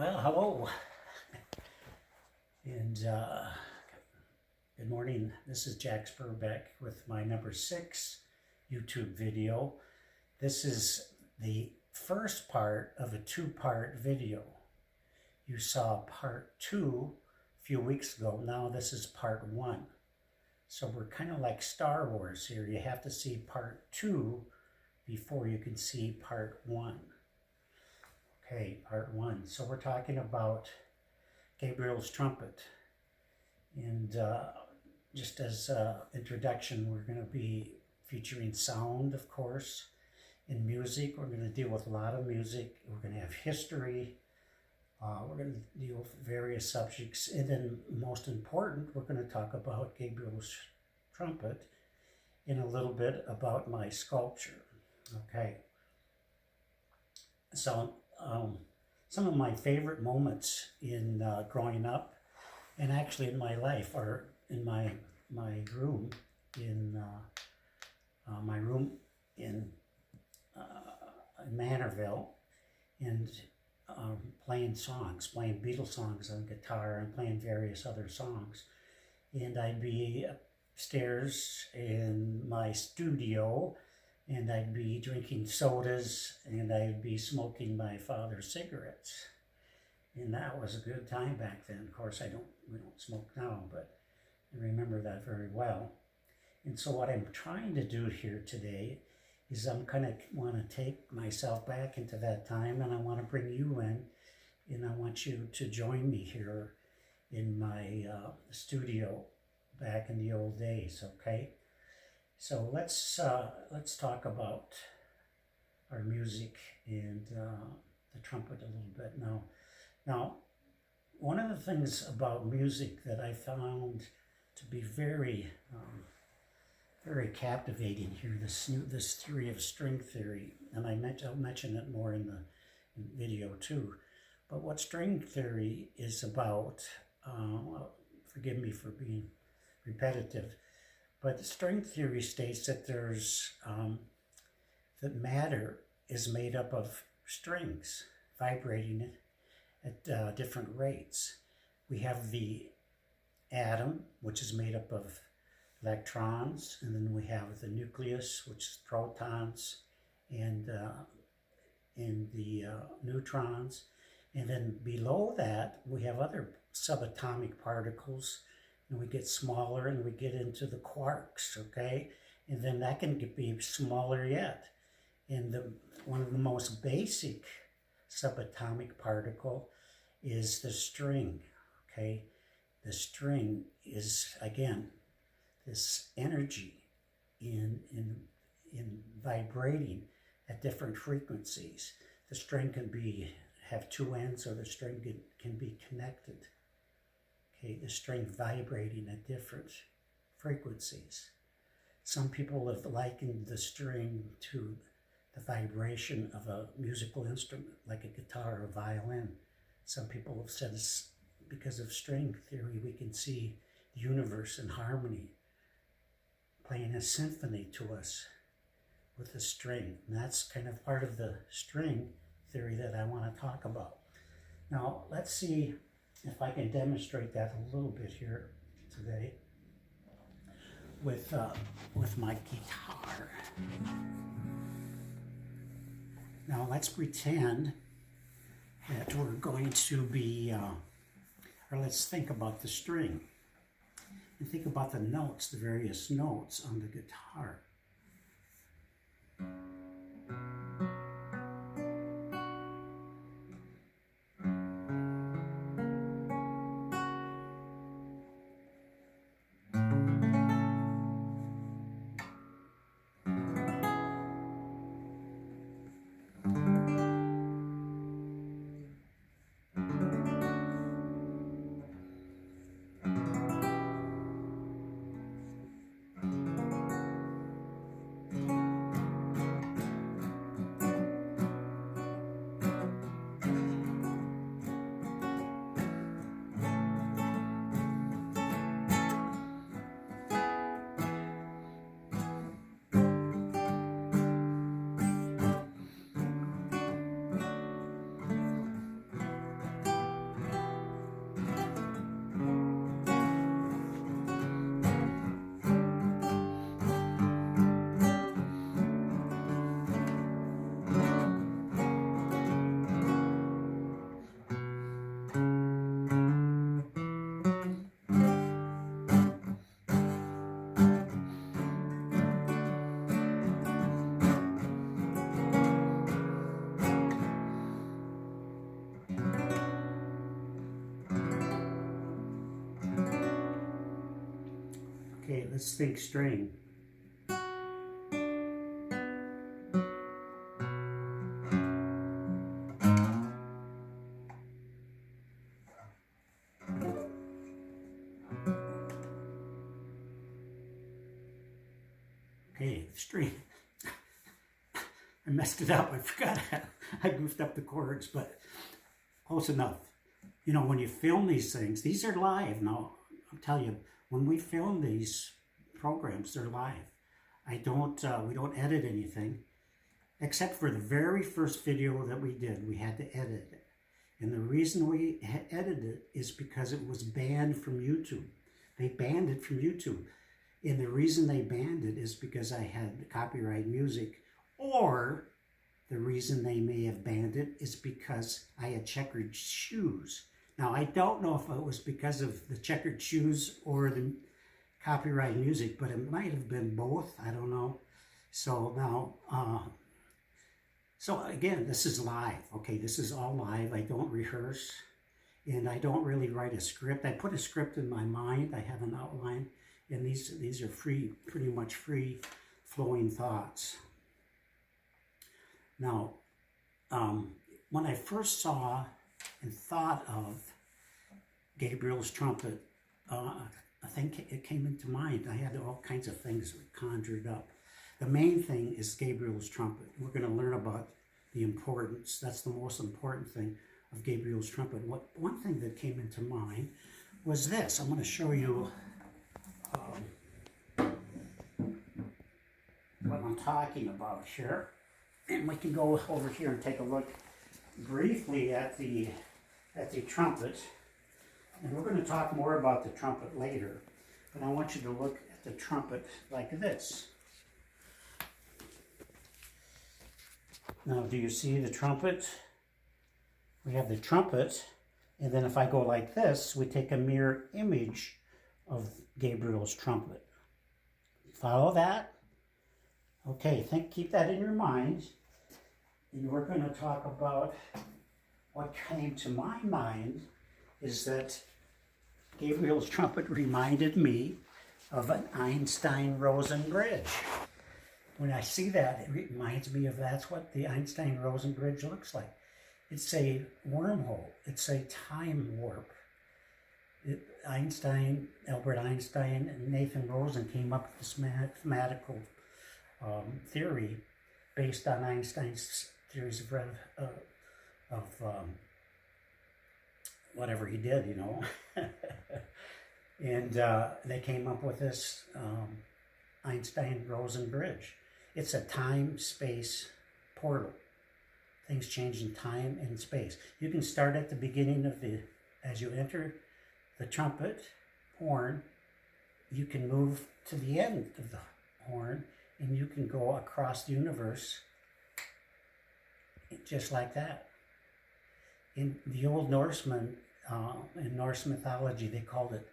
Well, hello, and good morning. This is Jack Spurbeck with my number 6 YouTube video. This is the first part of a 2-part video. You saw part 2 a few weeks ago. Now this is part 1. So we're kind of like Star Wars here. You have to see part 2 before you can see part 1. Okay, part 1. So we're talking about Gabriel's Trumpet. And just as introduction, we're going to be featuring sound, of course, and music. We're going to deal with a lot of music. We're going to have history. We're going to deal with various subjects. And then, most important, we're going to talk about Gabriel's Trumpet and a little bit about my sculpture. Okay. So, some of my favorite moments in growing up, and actually in my life, are in my room in Manorville, and playing Beatles songs on guitar, and playing various other songs. And I'd be upstairs in my studio, and I'd be drinking sodas, and I'd be smoking my father's cigarettes. And that was a good time back then. Of course, we don't smoke now, but I remember that very well. And so what I'm trying to do here today is I'm kind of want to take myself back into that time, and I want to bring you in, and I want you to join me here in my studio back in the old days, okay? So let's talk about our music and the trumpet a little bit now. Now, one of the things about music that I found to be very captivating here, this theory of string theory, and I'll mention it more in the video too. But what string theory is about, well, forgive me for being repetitive, but string theory states that that matter is made up of strings vibrating at different rates. We have the atom, which is made up of electrons, and then we have the nucleus, which is protons, and the neutrons. And then below that, we have other subatomic particles, and we get smaller, and we get into the quarks, okay? And then that can be smaller yet. And one of the most basic subatomic particle is the string, okay? The string is, again, this energy in vibrating at different frequencies. The string can have 2 ends, or the string can be connected. Okay, the string vibrating at different frequencies. Some people have likened the string to the vibration of a musical instrument, like a guitar or a violin. Some people have said it's because of string theory we can see the universe in harmony, playing a symphony to us with the string. And that's kind of part of the string theory that I want to talk about. Now, let's see if I can demonstrate that a little bit here today with my guitar. Now let's pretend that we're going to be, or let's think about the string and think about the notes, the various notes on the guitar. let's think string. Okay, string. I messed it up. I forgot. I goofed up the chords, but close enough. You know, when you film these things, these are live. Now, I'll tell you, when we film these programs, they're live. We don't edit anything, except for the very first video that we did. We had to edit it. And the reason we edited it is because it was banned from YouTube. They banned it from YouTube. And the reason they banned it is because I had copyright music, or the reason they may have banned it is because I had checkered shoes. Now, I don't know if it was because of the checkered shoes or the copyright music, but it might have been both. I don't know. So now, so again, this is live. Okay, this is all live. I don't rehearse, and I don't really write a script. I put a script in my mind. I have an outline, and these are free, pretty much free flowing thoughts. Now, when I first saw and thought of Gabriel's Trumpet, I think it came into mind. I had all kinds of things conjured up. The main thing is Gabriel's Trumpet. We're going to learn about the importance. That's the most important thing of Gabriel's Trumpet. One thing that came into mind was this. I'm going to show you what I'm talking about here. And we can go over here and take a look briefly at the trumpet. And we're going to talk more about the trumpet later. But I want you to look at the trumpet like this. Now, do you see the trumpet? We have the trumpet, and then if I go like this, we take a mirror image of Gabriel's trumpet. Follow that? Okay, keep that in your mind. And we're going to talk about what came to my mind is that Gabriel's trumpet reminded me of an Einstein-Rosen bridge. When I see that, it reminds me of that's what the Einstein-Rosen bridge looks like. It's a wormhole. It's a time warp. Albert Einstein and Nathan Rosen came up with this mathematical theory based on Einstein's theories of whatever he did, you know. And they came up with this Einstein-Rosen bridge. It's a time-space portal. Things change in time and space. You can start at the beginning of as you enter the trumpet horn, you can move to the end of the horn, and you can go across the universe just like that. In the old Norsemen, in Norse mythology, they called it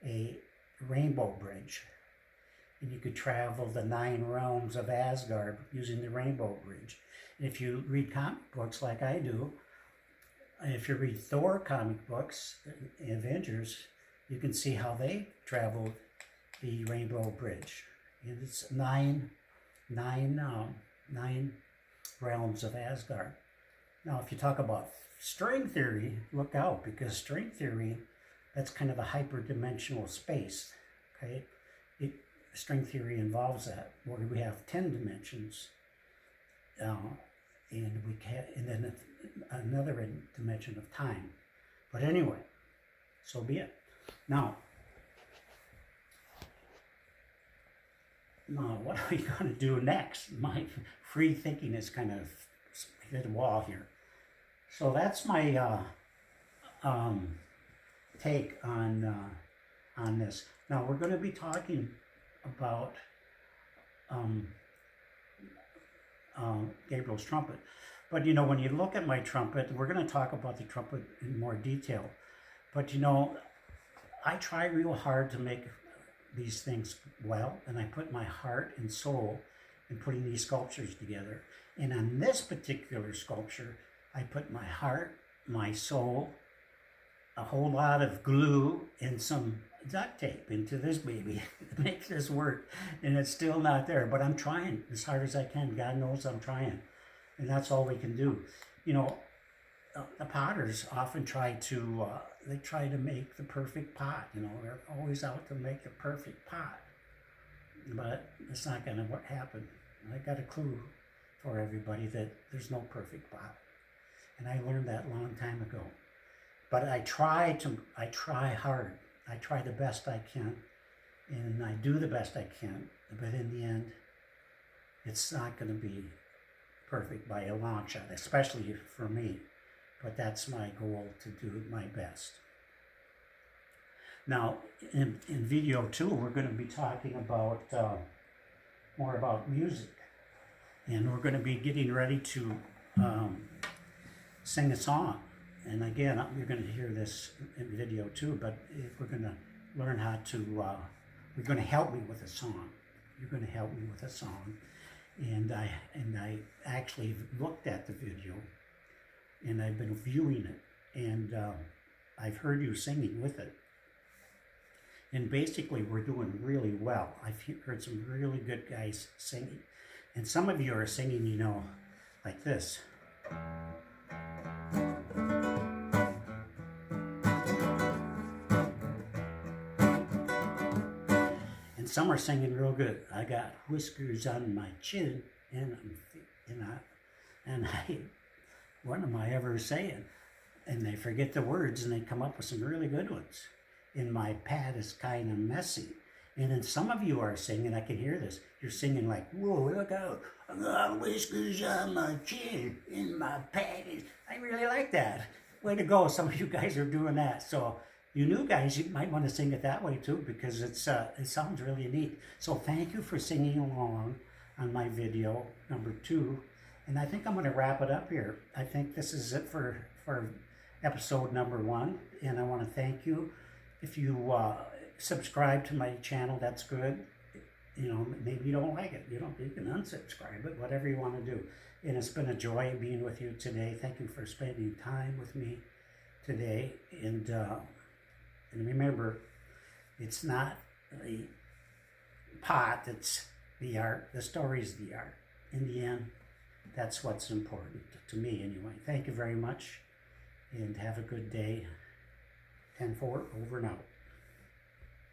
a rainbow bridge. And you could travel the 9 realms of Asgard using the rainbow bridge. And if you read comic books like I do, if you read Thor comic books, Avengers, you can see how they traveled the rainbow bridge. And it's nine realms of Asgard. Now, if you talk about string theory, look out, because string theory, that's kind of a hyperdimensional space. Okay, string theory involves that, where we have 10 dimensions, and then another dimension of time. But anyway, so be it. Now, what are we going to do next? My free thinking is kind of hit a wall here. So that's my take on this. Now we're going to be talking about Gabriel's trumpet. But you know, when you look at my trumpet, we're going to talk about the trumpet in more detail. But you know, I try real hard to make these things well, and I put my heart and soul in putting these sculptures together. And on this particular sculpture, I put my heart, my soul, a whole lot of glue, and some duct tape into this baby to make this work, and it's still not there. But I'm trying as hard as I can. God knows I'm trying, and that's all we can do. You know, the potters often try to make the perfect pot. You know, they're always out to make the perfect pot, but it's not going to happen. I got a clue for everybody that there's no perfect pot, and I learned that a long time ago. But I try hard. I try the best I can, and I do the best I can. But in the end, it's not going to be perfect by a long shot, especially for me. But that's my goal, to do my best. Now, in video 2, we're going to be talking about more about music. And we're going to be getting ready to sing a song. And again, you're going to hear this in video 2, but we're going to learn how to, you're going to help me with a song. You're going to help me with a song. And I actually looked at the video, and I've been viewing it, and I've heard you singing with it. And basically, we're doing really well. I've heard some really good guys singing. And some of you are singing, you know, like this. And some are singing real good. I got whiskers on my chin, and what am I ever saying? And they forget the words, and they come up with some really good ones. And my pad is kind of messy. And then some of you are singing, I can hear this. You're singing like, whoa, look out. I got whiskers on my chin, and my pad is... I really like that. Way to go. Some of you guys are doing that. So you new guys, you might want to sing it that way too, because it sounds really neat. So thank you for singing along on my video number 2. And I think I'm going to wrap it up here. I think this is it for episode number 1. And I want to thank you. If you subscribe to my channel, that's good. You know, maybe you don't like it. You can unsubscribe it, whatever you want to do. And it's been a joy being with you today. Thank you for spending time with me today. And remember, it's not the pot that's the art. The story's the art. In the end, that's what's important to me anyway. Thank you very much, and have a good day. 10-4, over and out.